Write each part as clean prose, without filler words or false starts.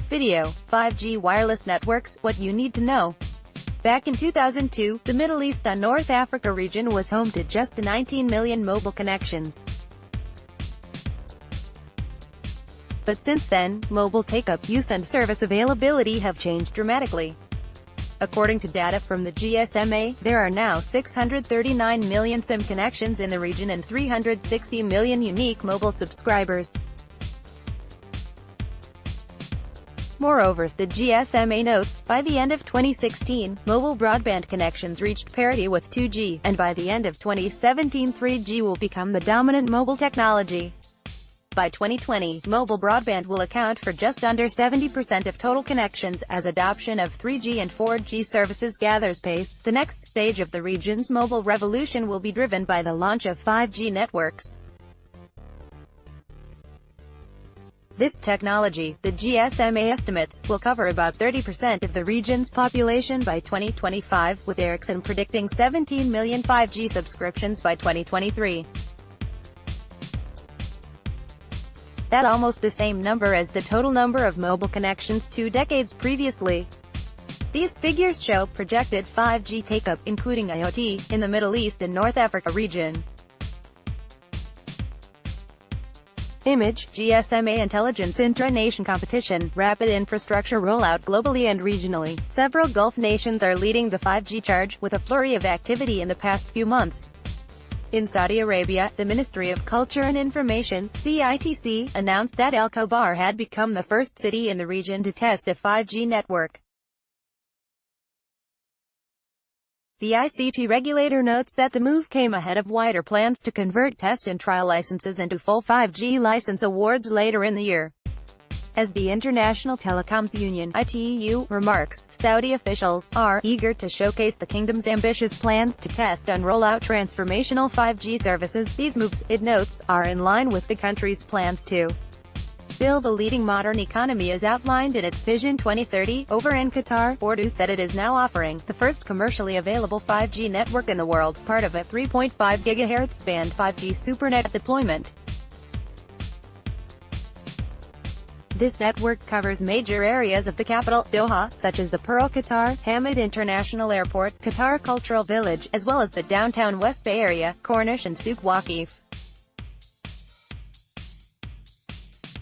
Video, 5G wireless networks, what you need to know. Back in 2002, the Middle East and North Africa region was home to just 19 million mobile connections. But since then, mobile take-up, use and service availability have changed dramatically. According to data from the GSMA, there are now 639 million SIM connections in the region and 360 million unique mobile subscribers. Moreover, the GSMA notes, by the end of 2016, mobile broadband connections reached parity with 2G, and by the end of 2017 3G will become the dominant mobile technology. By 2020, mobile broadband will account for just under 70% of total connections. As adoption of 3G and 4G services gathers pace, the next stage of the region's mobile revolution will be driven by the launch of 5G networks. This technology, the GSMA estimates, will cover about 30% of the region's population by 2025, with Ericsson predicting 17 million 5G subscriptions by 2023. That's almost the same number as the total number of mobile connections 2 decades previously. These figures show projected 5G take-up, including IoT, in the Middle East and North Africa region. Image, GSMA intelligence intra-nation competition, rapid infrastructure rollout globally and regionally. Several Gulf nations are leading the 5G charge, with a flurry of activity in the past few months. In Saudi Arabia, the Ministry of Culture and Information, CITC, announced that Al Khobar had become the first city in the region to test a 5G network. The ICT regulator notes that the move came ahead of wider plans to convert test and trial licenses into full 5G license awards later in the year. As the International Telecoms Union (ITU) remarks, Saudi officials are eager to showcase the kingdom's ambitious plans to test and roll out transformational 5G services. These moves, it notes, are in line with the country's plans to build a leading modern economy as outlined in its Vision 2030. Over in Qatar, Ooredoo said it is now offering the first commercially available 5G network in the world, part of a 3.5 GHz band 5G SuperNet deployment. This network covers major areas of the capital, Doha, such as the Pearl Qatar Hamad International Airport, Qatar Cultural Village, as well as the downtown West Bay area, Corniche and Souk Waqif.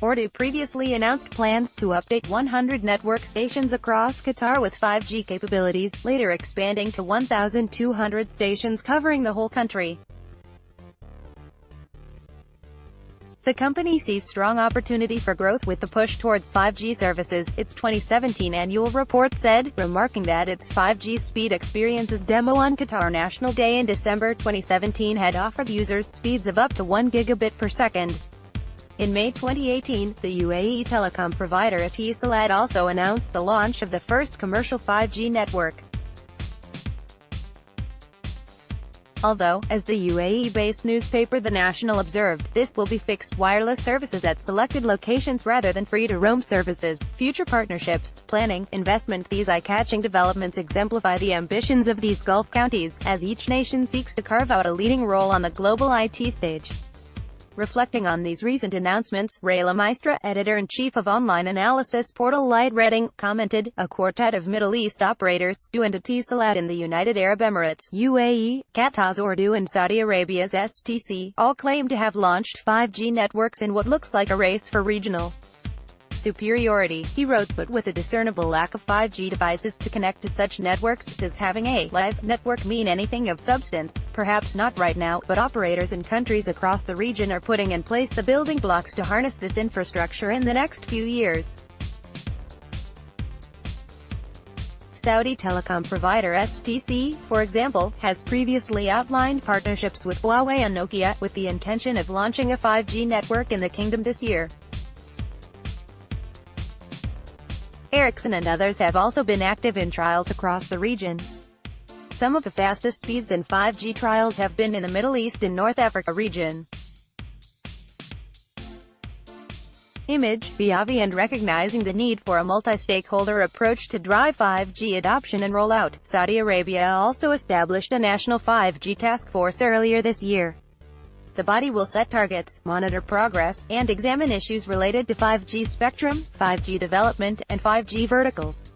Ooredoo previously announced plans to update 100 network stations across Qatar with 5G capabilities, later expanding to 1,200 stations covering the whole country. The company sees strong opportunity for growth with the push towards 5G services, its 2017 annual report said, remarking that its 5G speed experiences demo on Qatar National Day in December 2017 had offered users speeds of up to 1 gigabit per second. In May 2018, the UAE telecom provider Etisalat also announced the launch of the first commercial 5G network. Although, as the UAE-based newspaper The National observed, this will be fixed wireless services at selected locations rather than free-to-roam services. Future partnerships, planning, investment. These eye-catching developments exemplify the ambitions of these Gulf countries, as each nation seeks to carve out a leading role on the global IT stage. Reflecting on these recent announcements, Rayla Maestra, editor-in-chief of online analysis portal Light Reading, commented, a quartet of Middle East operators, Ooredoo and Etisalat in the United Arab Emirates, UAE, Qatar's Ooredoo and Saudi Arabia's STC, all claim to have launched 5G networks in what looks like a race for regional superiority. He wrote, but with a discernible lack of 5G devices to connect to such networks, does having a live network mean anything of substance? Perhaps not right now, but operators in countries across the region are putting in place the building blocks to harness this infrastructure in the next few years. Saudi telecom provider STC, for example, has previously outlined partnerships with Huawei and Nokia, with the intention of launching a 5G network in the kingdom this year. Ericsson and others have also been active in trials across the region. Some of the fastest speeds in 5G trials have been in the Middle East and North Africa region. Image, Viavi and recognizing the need for a multi-stakeholder approach to drive 5G adoption and rollout, Saudi Arabia also established a national 5G task force earlier this year. The body will set targets, monitor progress, and examine issues related to 5G spectrum, 5G development, and 5G verticals.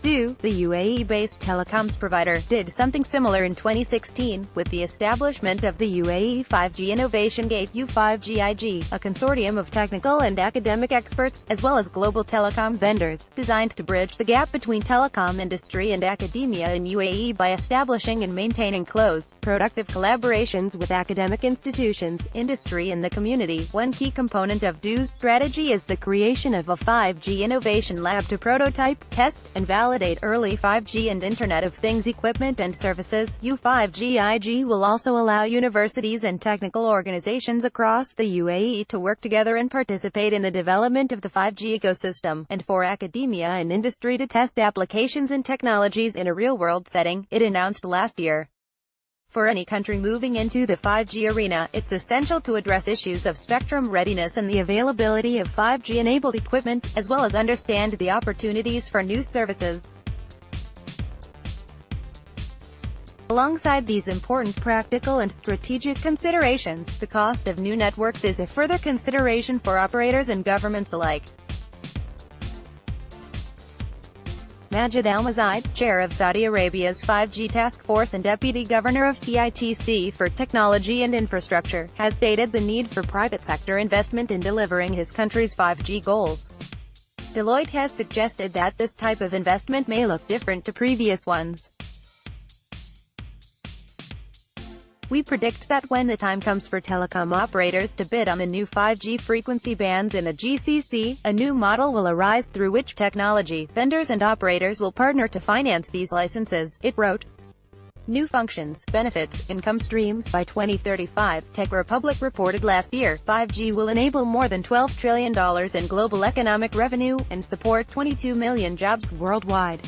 The UAE-based telecoms provider, did something similar in 2016, with the establishment of the UAE 5G Innovation Gate U5GIG, a consortium of technical and academic experts, as well as global telecom vendors, designed to bridge the gap between telecom industry and academia in UAE by establishing and maintaining close, productive collaborations with academic institutions, industry and the community. One key component of DU's strategy is the creation of a 5G innovation lab to prototype, test, and validate early 5G and Internet of Things equipment and services. U5GIG will also allow universities and technical organizations across the UAE to work together and participate in the development of the 5G ecosystem, and for academia and industry to test applications and technologies in a real-world setting, it announced last year. For any country moving into the 5G arena, it's essential to address issues of spectrum readiness and the availability of 5G-enabled equipment, as well as understand the opportunities for new services. Alongside these important practical and strategic considerations, the cost of new networks is a further consideration for operators and governments alike. Majid Al-Mazaid, chair of Saudi Arabia's 5G task force and deputy governor of CITC for Technology and Infrastructure, has stated the need for private sector investment in delivering his country's 5G goals. Deloitte has suggested that this type of investment may look different to previous ones. We predict that when the time comes for telecom operators to bid on the new 5G frequency bands in the GCC, a new model will arise through which technology vendors and operators will partner to finance these licenses, it wrote. New functions, benefits, income streams by 2035, Tech Republic reported last year. 5G will enable more than $12 trillion in global economic revenue, and support 22 million jobs worldwide.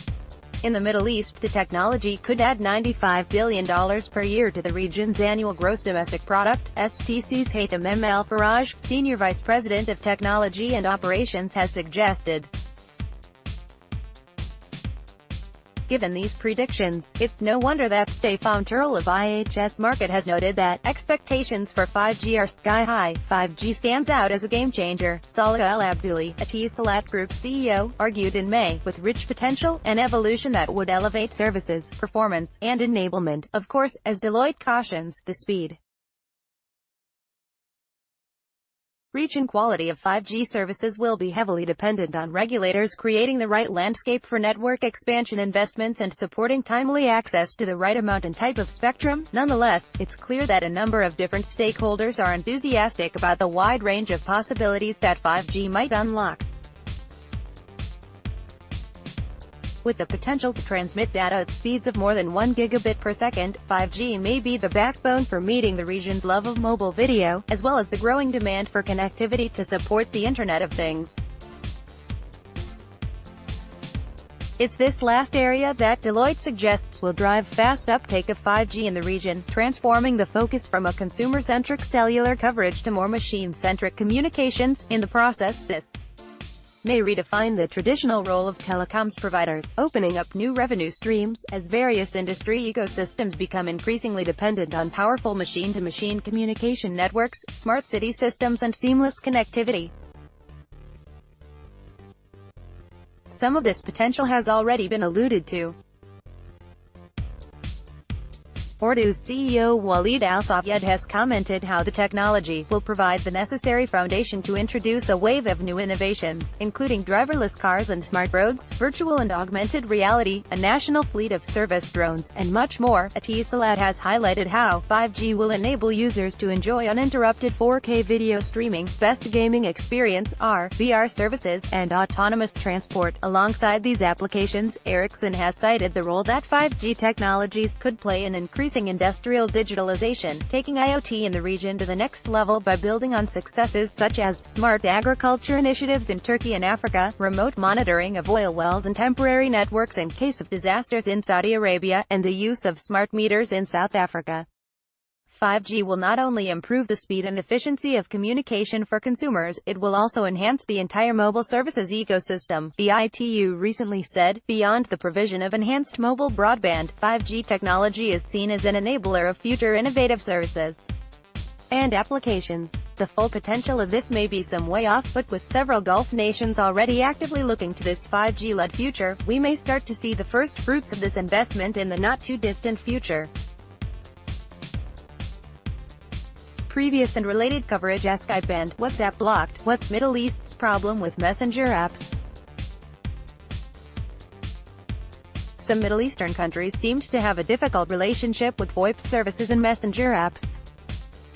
In the Middle East, the technology could add $95 billion per year to the region's annual gross domestic product. STC's Haytham M. Al-Faraj, senior vice president of technology and operations, has suggested. Given these predictions, it's no wonder that Stefan Turl of IHS Markit has noted that expectations for 5G are sky-high. 5G stands out as a game-changer, Salah Al-Abdouli, Etisalat Group's CEO, argued in May, with rich potential and evolution that would elevate services, performance, and enablement. Of course, as Deloitte cautions, the speed, reach and quality of 5G services will be heavily dependent on regulators creating the right landscape for network expansion investments and supporting timely access to the right amount and type of spectrum. Nonetheless, it's clear that a number of different stakeholders are enthusiastic about the wide range of possibilities that 5G might unlock. With the potential to transmit data at speeds of more than 1 gigabit per second, 5G may be the backbone for meeting the region's love of mobile video, as well as the growing demand for connectivity to support the Internet of Things. It's this last area that Deloitte suggests will drive fast uptake of 5G in the region, transforming the focus from a consumer-centric cellular coverage to more machine-centric communications. In the process, this may redefine the traditional role of telecoms providers, opening up new revenue streams, as various industry ecosystems become increasingly dependent on powerful machine-to-machine communication networks, smart city systems and seamless connectivity. Some of this potential has already been alluded to. Ooredoo's CEO Waleed Al-Sayed has commented how the technology will provide the necessary foundation to introduce a wave of new innovations, including driverless cars and smart roads, virtual and augmented reality, a national fleet of service drones, and much more. Etisalat has highlighted how 5G will enable users to enjoy uninterrupted 4K video streaming, best gaming experience, VR services, and autonomous transport. Alongside these applications, Ericsson has cited the role that 5G technologies could play in increasing industrial digitalization, taking IoT in the region to the next level by building on successes such as smart agriculture initiatives in Turkey and Africa, remote monitoring of oil wells and temporary networks in case of disasters in Saudi Arabia, and the use of smart meters in South Africa. 5G will not only improve the speed and efficiency of communication for consumers, it will also enhance the entire mobile services ecosystem, the ITU recently said. Beyond the provision of enhanced mobile broadband, 5G technology is seen as an enabler of future innovative services and applications. The full potential of this may be some way off, but with several Gulf nations already actively looking to this 5G-led future, we may start to see the first fruits of this investment in the not-too-distant future. Previous and related coverage: Skype banned, WhatsApp blocked, what's Middle East's problem with messenger apps? Some Middle Eastern countries seemed to have a difficult relationship with VoIP services and messenger apps.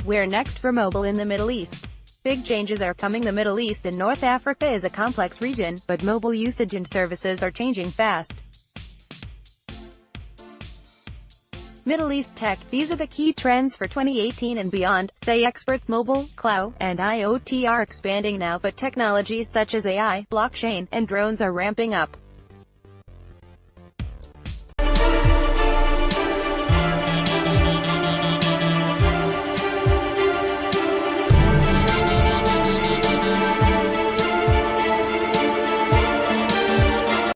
Where next for mobile in the Middle East? Big changes are coming. The Middle East and North Africa is a complex region, but mobile usage and services are changing fast. Middle East tech: these are the key trends for 2018 and beyond, say experts. Mobile, cloud, and IoT are expanding now, but technologies such as AI, blockchain, and drones are ramping up.